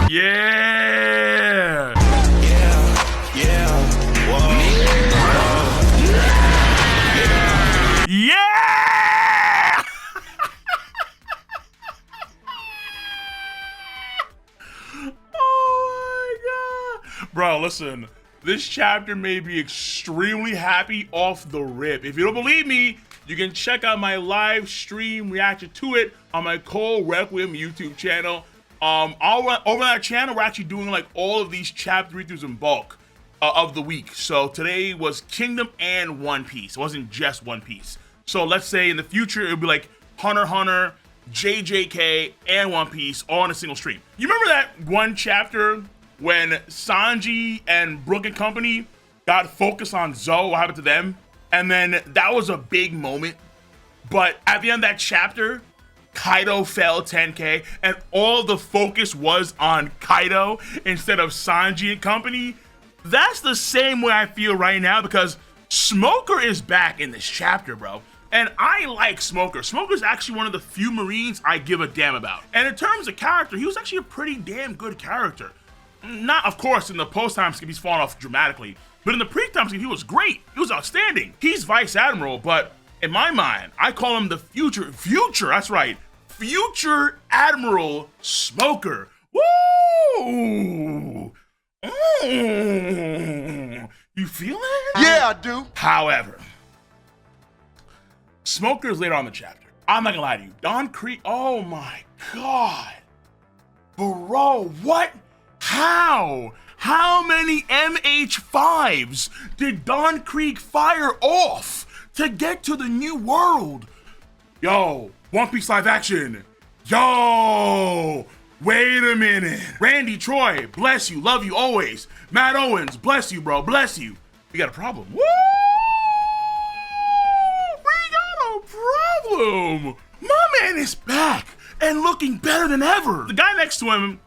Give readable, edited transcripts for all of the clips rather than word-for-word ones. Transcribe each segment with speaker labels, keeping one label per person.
Speaker 1: Yeah. Yeah! Oh my god. Bro, listen. This chapter made me extremely happy off the rip. If you don't believe me, you can check out my live stream reaction to it on my Cole Requiem YouTube channel. Over that channel, we're actually doing like all of these chapter read-throughs in bulk of the week. So today was Kingdom and One Piece. It wasn't just One Piece. So let's say in the future, it'll be like Hunter x Hunter, JJK, and One Piece all in a single stream. You remember that one chapter when Sanji and Brook and company got focused on Zoro, what happened to them? And then that was a big moment. But at the end of that chapter, Kaido fell 10K and all the focus was on Kaido instead of Sanji and company. That's the same way I feel right now because Smoker is back in this chapter, bro. And I like Smoker. Smoker's actually one of the few Marines I give a damn about. And in terms of character, he was actually a pretty damn good character. Not, of course, in the post-time skip, he's fallen off dramatically. But in the pre-time skip, he was great. He was outstanding. He's Vice Admiral, but in my mind, I call him the future, that's right, future Admiral Smoker. Woo! You feel it?
Speaker 2: Yeah, I do.
Speaker 1: However, Smoker is later on in the chapter. I'm not gonna lie to you. Don Krieg, oh my God. Bro, what? How? How many MH5s did Don Krieg fire off to get to the new world? Yo, One Piece live action. Yo, wait a minute. Randy Troy, bless you, love you always. Matt Owens, bless you, bro, bless you. We got a problem. Woo! We got a problem. My man is back and looking better than ever. The guy next to him,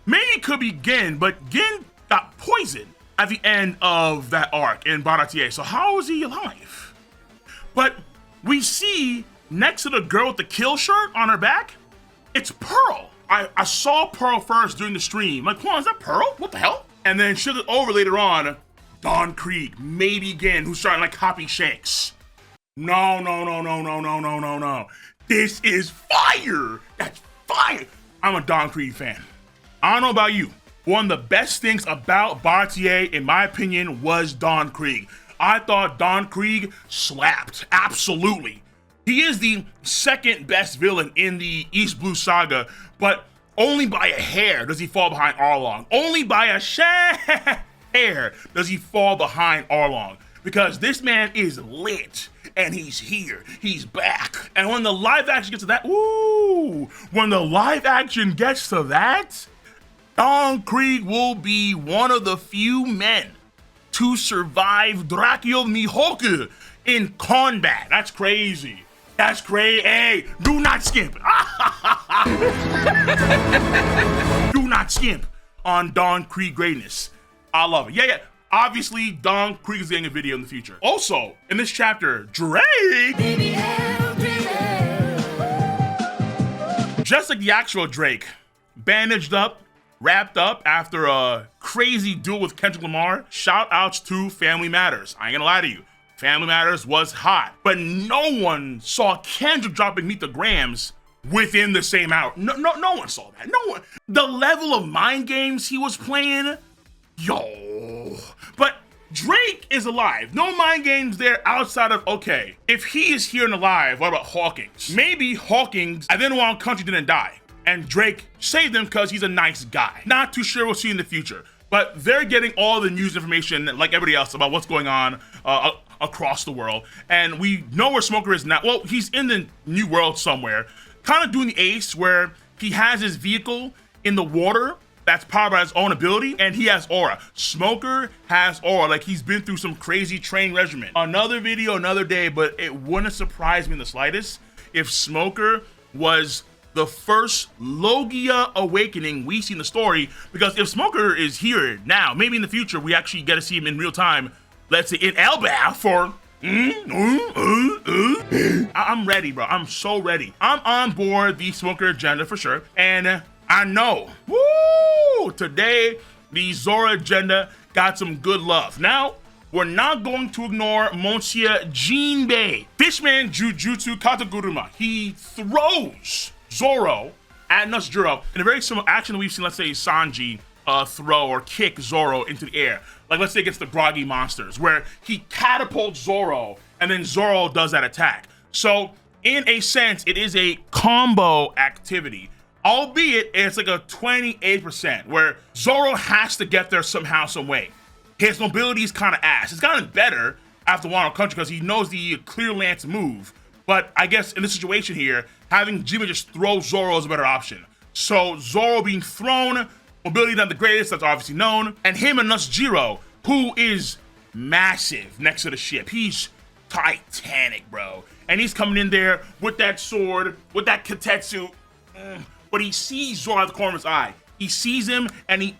Speaker 1: maybe it could be Gin, but Gin got poisoned at the end of that arc in Baratier. So how is he alive? But we see next to the girl with the kill shirt on her back, it's Pearl. I saw Pearl first during the stream. Like, hold on, is that Pearl? What the hell? And then shit it over later on, Don Krieg, maybe Gin, who's starting like copy Shanks. No. This is fire. That's fire. I'm a Don Krieg fan. I don't know about you. One of the best things about Baratier, in my opinion, was Don Krieg. I thought Don Krieg slapped, absolutely. He is the second best villain in the East Blue Saga, but only by a hair does he fall behind Arlong. Only by a hair does he fall behind Arlong. Because this man is lit, and he's here, he's back. And when the live action gets to that, when the live action gets to that, Don Krieg will be one of the few men to survive Dracula Mihawk in combat. That's crazy. That's crazy. Hey, do not skimp. Do not skimp on Don Krieg greatness. I love it. Yeah. Obviously, Don Krieg is getting a video in the future. Also, in this chapter, Drake, just like the actual Drake, bandaged up, wrapped up after a crazy duel with Kendrick Lamar. Shout outs to Family Matters. I ain't gonna lie to you. Family Matters was hot, but no one saw Kendrick dropping Meet the Grams within the same hour. No one saw that. No one. The level of mind games he was playing, yo. But Drake is alive. No mind games there outside of, okay, if he is here and alive, what about Hawkins? Maybe Hawkins, I didn't want country didn't die. And Drake saved him because he's a nice guy. Not too sure we'll see in the future. But they're getting all the news information like everybody else about what's going on across the world. And we know where Smoker is now. Well, he's in the new world somewhere. Kind of doing the Ace where he has his vehicle in the water that's powered by his own ability, and he has aura. Smoker has aura, like he's been through some crazy training regimen. Another video, another day, but it wouldn't surprise me in the slightest if Smoker was the first Logia awakening we see in the story, because if Smoker is here now, maybe in the future we actually get to see him in real time, let's say in Elbaf for I'm ready, bro. I'm so ready. I'm on board the smoker agenda for sure. And I know, woo, today the Zoro agenda got some good love. Now, we're not going to ignore Monsieur Jinbei. Fishman Jujutsu Kataguruma. He throws Zoro at Nusjuro in a very similar action that we've seen, let's say, Sanji throw or kick Zoro into the air. Like, let's say against the Groggy monsters, where he catapults Zoro and then Zoro does that attack. So, in a sense, it is a combo activity, albeit it's like a 28%, where Zoro has to get there somehow, some way. His mobility is kind of ass. It's gotten better after Wano Country because he knows the clear lance move. But I guess in this situation here, having Jimmy just throw Zoro is a better option. So Zoro being thrown, mobility not the greatest, that's obviously known. And him and Nusjuro, who is massive next to the ship. He's titanic, bro. And he's coming in there with that sword, with that Kitetsu. But he sees Zoro at the corner of his eye. He sees him and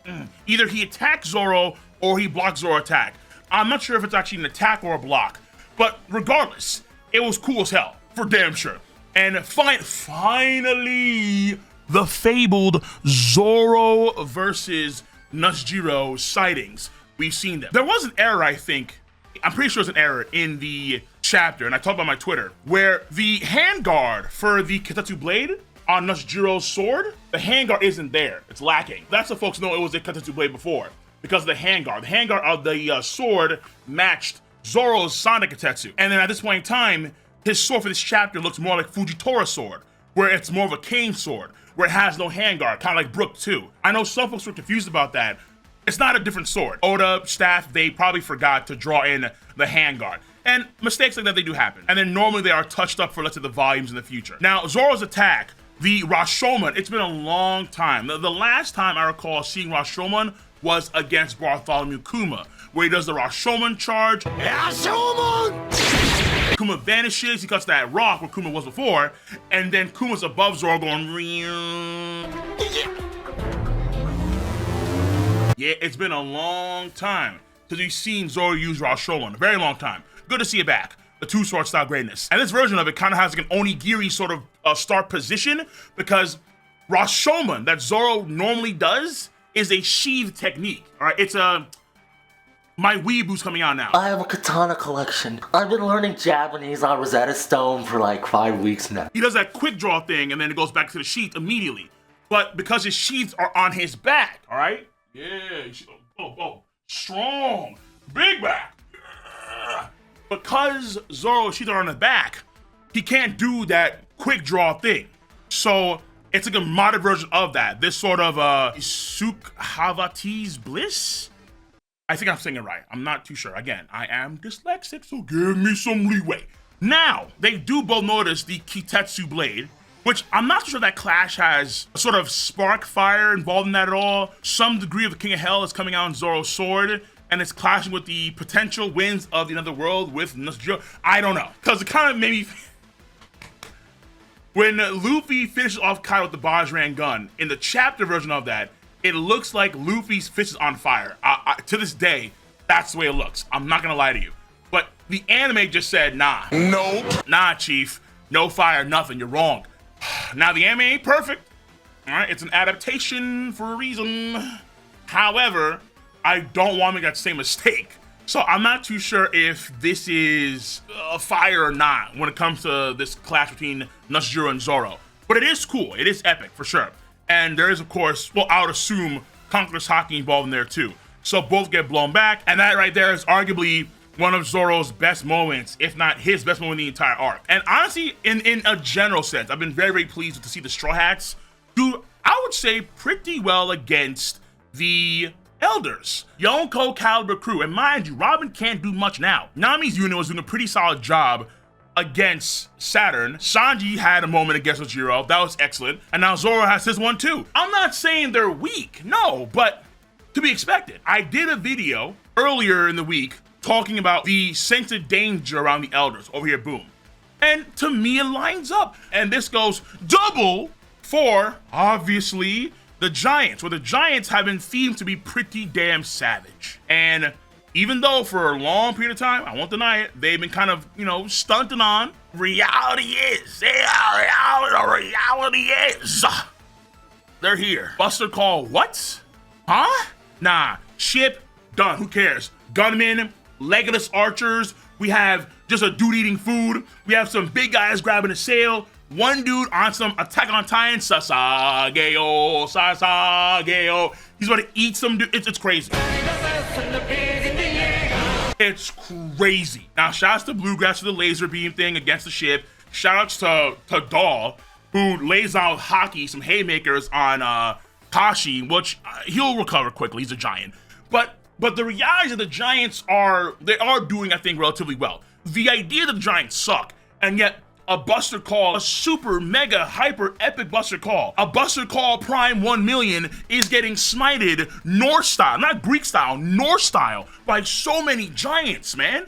Speaker 1: either he attacks Zoro or he blocks Zoro attack. I'm not sure if it's actually an attack or a block, but regardless, it was cool as hell, for damn sure. And finally, the fabled Zoro versus Nusjuro sightings. We've seen them. There was an error, I think, I'm pretty sure it's an error in the chapter, and I talked about my Twitter, where the handguard for the Kitetsu blade on Nusjuro's sword, the handguard isn't there. It's lacking. That's what folks know it was a Kitetsu blade before, because of the handguard. The handguard of the sword matched Zoro's Sonic Kitetsu. And then at this point in time, his sword for this chapter looks more like Fujitori's sword, where it's more of a cane sword, where it has no handguard, kind of like Brook 2. I know some folks were confused about that. It's not a different sword. Oda, staff, they probably forgot to draw in the handguard. And mistakes like that, they do happen. And then normally they are touched up for, let's say, the volumes in the future. Now, Zoro's attack, the Rashomon, it's been a long time. The last time I recall seeing Rashomon was against Bartholomew Kuma, where he does the Rashomon charge. Rashomon! Kuma vanishes, he cuts that rock where Kuma was before, and then Kuma's above Zoro going, yeah, it's been a long time since we've seen Zoro use Rashomon, a very long time. Good to see it back, the two-sword style greatness. And this version of it kind of has like an onigiri sort of start position, because Rashomon that Zoro normally does is a sheath technique, all right? It's my weeaboo's coming out now.
Speaker 2: I have a katana collection. I've been learning Japanese on Rosetta Stone for like 5 weeks now.
Speaker 1: He does that quick draw thing, and then it goes back to the sheath immediately. But because his sheaths are on his back, all right? Yeah, strong, big back. Because Zoro's sheaths are on the back, he can't do that quick draw thing. So it's like a modern version of that. This sort of Sukhavati's Bliss? I think I'm saying it right. I'm not too sure. Again, I am dyslexic, so give me some leeway. Now, they do both notice the Kitetsu blade, which I'm not sure that clash has a sort of spark fire involved in that at all. Some degree of the King of Hell is coming out in Zoro's sword, and it's clashing with the potential winds of the Another World with Nusjuro. I don't know, because it kind of made me... When Luffy finishes off Kai with the Bajran gun, in the chapter version of that, it looks like Luffy's fist is on fire. To this day, that's the way it looks. I'm not gonna lie to you. But the anime just said, nah. Nope. Nah, Chief. No fire, nothing. You're wrong. Now, the anime ain't perfect. All right, it's an adaptation for a reason. However, I don't want to make that same mistake. So I'm not too sure if this is a fire or not when it comes to this clash between Nusjuro and Zoro. But it is cool. It is epic, for sure. And there is, of course, well, I would assume Conqueror's Haki involved in there, too. So both get blown back. And that right there is arguably one of Zoro's best moments, if not his best moment in the entire arc. And honestly, in a general sense, I've been very, very pleased to see the Straw Hats do, I would say, pretty well against the Elders. Yonko caliber crew. And mind you, Robin can't do much now. Nami's unit was doing a pretty solid job against Saturn. Sanji had a moment against Nusjuro. That was excellent. And now Zoro has his one too. I'm not saying they're weak, no, but to be expected. I did a video earlier in the week talking about the sense of danger around the Elders over here, boom. And to me, it lines up. And this goes double for, obviously, the Giants, where the Giants have been themed to be pretty damn savage. And Even though for a long period of time, I won't deny it, they've been kind of, you know, stunting on. Reality is, reality is, they're here. Buster Call, what? Huh? Nah, ship, done, who cares? Gunmen, Legolas archers, we have just a dude eating food, we have some big guys grabbing a sail, one dude on some Attack on Titan, Sasageo, he's about to eat some dude, it's crazy. It's crazy. Now, shouts to Bluegrass for the laser beam thing against the ship. Shoutouts to Dahl, who lays out hockey, some haymakers on Kashi, which he'll recover quickly. He's a giant. But the reality is that the Giants are doing, I think, relatively well. The idea that the Giants suck, and yet a Buster Call, a super mega hyper epic Buster Call, a Buster Call Prime 1 million is getting smited Norse style, not Greek style, Norse style, by so many Giants, man.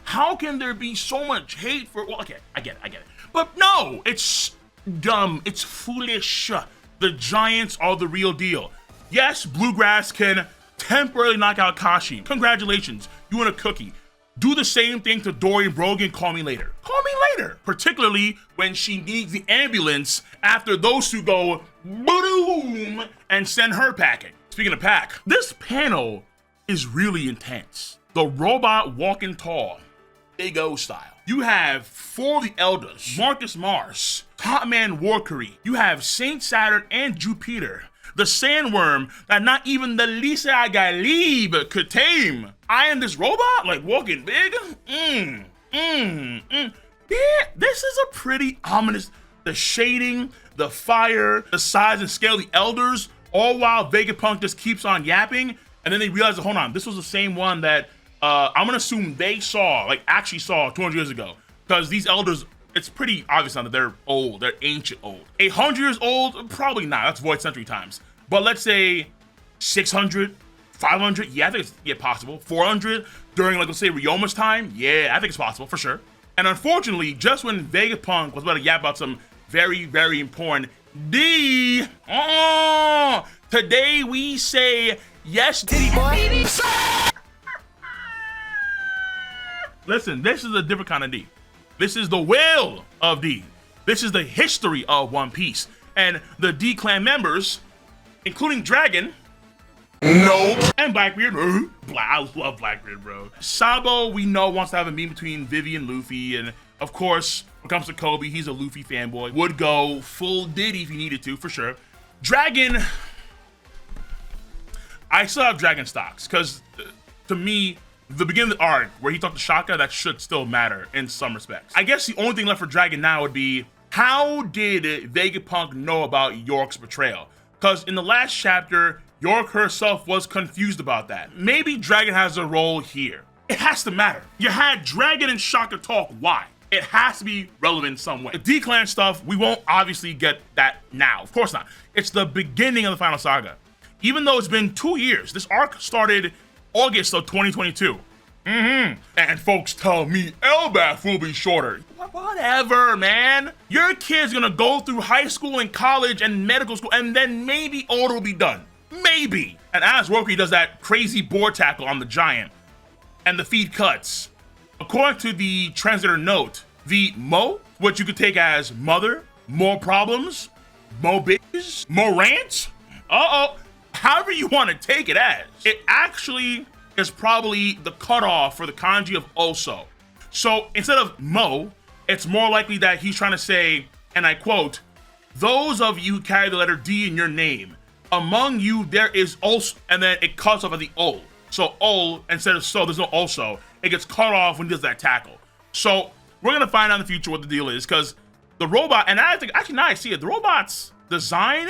Speaker 1: How can there be so much hate for, well, okay, I get it. But no, it's dumb, it's foolish. The Giants are the real deal. Yes, Bluegrass can temporarily knock out Kashi. Congratulations, you win a cookie. Do the same thing to Dorian Brogan, call me later. Call me later. Particularly when she needs the ambulance after those two go boom and send her packing. Speaking of pack, this panel is really intense. The robot walking tall, Big O style. You have 4 of the elders, Marcus Mars, Top Man Warkery. You have Saint Saturn and Jupiter. The sandworm that not even the Lisa Galib could tame. I am this robot, like walking big. Yeah, this is a pretty ominous. The shading, the fire, the size and scale of the elders, all while Vegapunk just keeps on yapping. And then they realize, hold on, this was the same one that I'm gonna assume they saw, like actually saw 200 years ago. Because these elders, it's pretty obvious now that they're old, they're ancient old. 800 years old? Probably not, that's Void Century times. But let's say 600, 500, yeah, I think it's possible. 400 during, like, let's say Ryoma's time, yeah, I think it's possible, for sure. And unfortunately, just when Vegapunk was about to yap about some very, very important today we say yes, Diddy boy. Listen, this is a different kind of D. This is the will of D. This is the history of One Piece. And the D clan members, including Dragon, no, and Blackbeard, I love Blackbeard, bro. Sabo, we know, wants to have a meeting between Vivi and Luffy, and of course, when it comes to Kobe, he's a Luffy fanboy. Would go full Diddy if he needed to, for sure. Dragon, I still have Dragon stocks, because to me, the beginning of the arc where he talked to Shaka, that should still matter in some respects. I guess the only thing left for Dragon now would be, how did Vegapunk know about York's betrayal? Because in the last chapter, York herself was confused about that. Maybe Dragon has a role here. It has to matter. You had Dragon and Shaka talk, why? It has to be relevant in some way. The D-Clan stuff, we won't obviously get that now. Of course not. It's the beginning of the final saga. Even though it's been 2 years, this arc started August of 2022. And folks tell me Elbaf will be shorter. Whatever, man. Your kid's gonna go through high school and college and medical school, and then maybe Oda will be done. Maybe. And as Roki does that crazy board tackle on the giant, and the feed cuts. According to the translator note, the Mo, what you could take as mother, more problems, more bitches, more rants, however you want to take it as. It actually is probably the cutoff for the kanji of also. So instead of Mo, it's more likely that he's trying to say, and I quote, those of you who carry the letter D in your name, among you there is also, and then it cuts off at the O. So O, instead of so, there's no also. It gets cut off when he does that tackle. So we're gonna find out in the future what the deal is, because the robot, and I think, actually now I see it, the robot's design,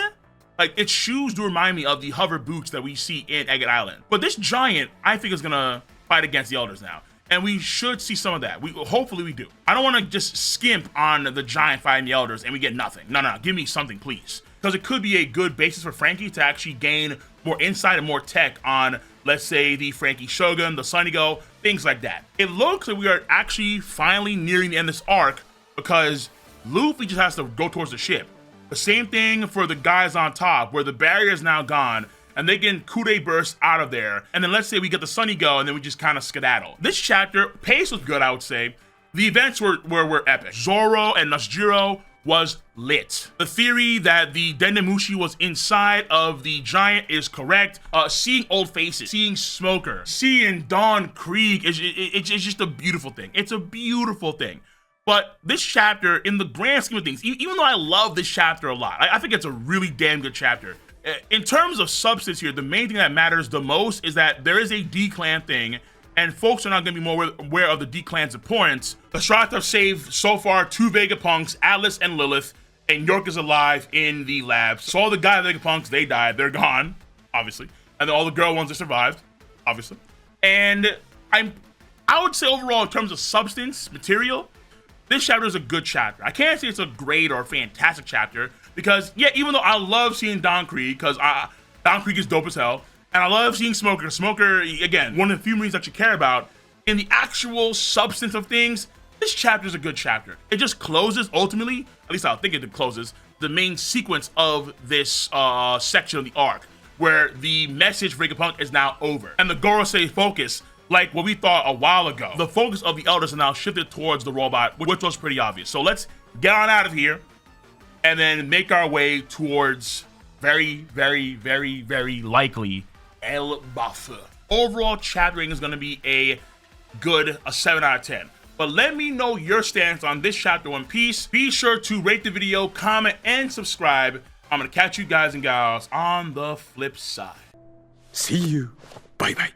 Speaker 1: like its shoes do remind me of the hover boots that we see in Agate Island. But this giant, I think, is gonna fight against the elders now. And we should see some of that. Hopefully we do. I don't wanna just skimp on the giant fighting the elders and we get nothing. No, give me something, please. Because it could be a good basis for Frankie to actually gain more insight and more tech on, let's say, the Frankie Shogun, the Sunigo, things like that. It looks like we are actually finally nearing the end of this arc because Luffy just has to go towards the ship. The same thing for the guys on top, where the barrier is now gone, and they can coup burst out of there. And then let's say we get the Sunny go, and then we just kind of skedaddle. This chapter, pace was good, I would say. The events were epic. Zoro and Nusjuro was lit. The theory that the Dendemushi was inside of the giant is correct. Seeing old faces, seeing Smoker, seeing Dawn Krieg, it's just a beautiful thing. It's a beautiful thing. But this chapter, in the grand scheme of things, even though I love this chapter a lot, I think it's a really damn good chapter. In terms of substance here, the main thing that matters the most is that there is a D-Clan thing, and folks are not going to be more aware of the D-Clan's importance. The Strata have saved, so far, 2 Vegapunks, Atlas and Lilith, and York is alive in the labs. So all the guy Vegapunks, they died. They're gone, obviously. And then all the girl ones that survived, obviously. And I would say overall, in terms of substance, material, this chapter is a good chapter. I can't say it's a great or fantastic chapter, because, yeah, even though I love seeing Dawn Krieg, because Dawn Krieg is dope as hell, and I love seeing Smoker. Smoker, again, one of the few Marines that you care about. In the actual substance of things, this chapter is a good chapter. It just closes, ultimately, at least I think it closes, the main sequence of this section of the arc, where the message for Vegapunk is now over. And the Gorosei focus, like what we thought a while ago, the focus of the Elders are now shifted towards the robot, which was pretty obvious. So let's get on out of here, and then make our way towards very, very, very, very likely El Bafo. Overall chapter rating is going to be a 7 out of 10. But let me know your stance on this chapter One Piece. Be sure to rate the video, comment, and subscribe. I'm going to catch you guys and gals on the flip side.
Speaker 3: See you. Bye bye.